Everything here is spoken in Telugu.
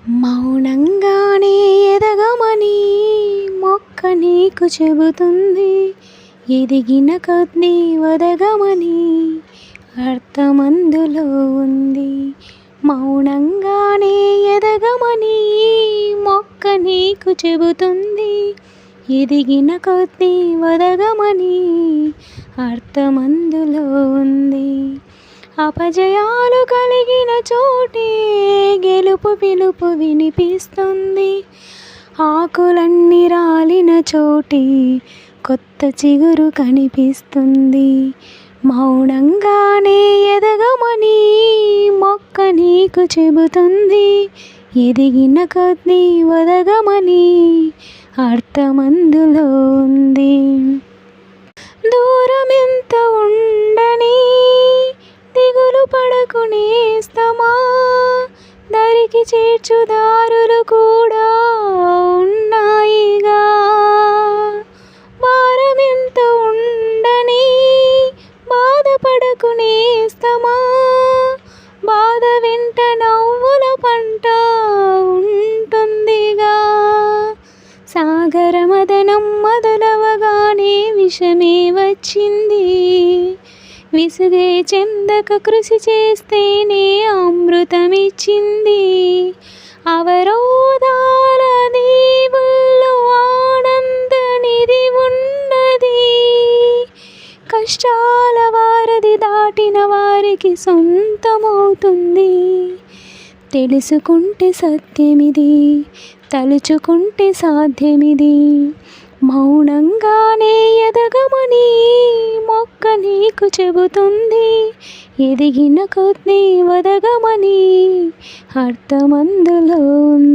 మౌనంగానే ఎదగమని మొక్క నీకు చెబుతుంది. ఎదిగిన కొద్దీ వదగమని అర్థమందులో ఉంది. మౌనంగానే ఎదగమని మొక్క నీకు చెబుతుంది. ఎదిగిన కొద్దీ వదగమని అర్థమందులో ఉంది. అపజయాలు కలిగిన చోటే గెలుపు పిలుపు వినిపిస్తుంది. ఆకులన్నీ రాలిన చోటే కొత్త చిగురు కనిపిస్తుంది. మౌనంగానే ఎదగమని మొక్క నీకు చెబుతుంది. ఎదిగిన కొద్దీ వదగమని అర్థమందులో ఉంది. దూరం ఎంత ఉండని దిగులు పడకు నేస్తమా, దరికి చేర్చు దారులు కూడా ఉన్నాయిగా. భారం ఎంత ఉండని బాధపడకు నేస్తమా, బాధ వెంట నవ్వుల పంట ఉంటుందిగా. సాగర మదనం మొదలవగానే విషమే వచ్చింది. విసుగే చెందక కృషి చేస్తేనే అమృతమిచ్చింది. అవరోధాల దీవుల్లో ఆనంద నిధి ఉన్నది. కష్టాల వారధి దాటిన వారికి సొంతమవుతుంది. తెలుసుకుంటే సత్యమిది, తలుచుకుంటే సాధ్యమిది. మౌనంగానే ఎదగమని మొక్క నీకు చెబుతుంది. ఎదిగిన కొద్దీ వదగమని అర్థమందులో ఉంది.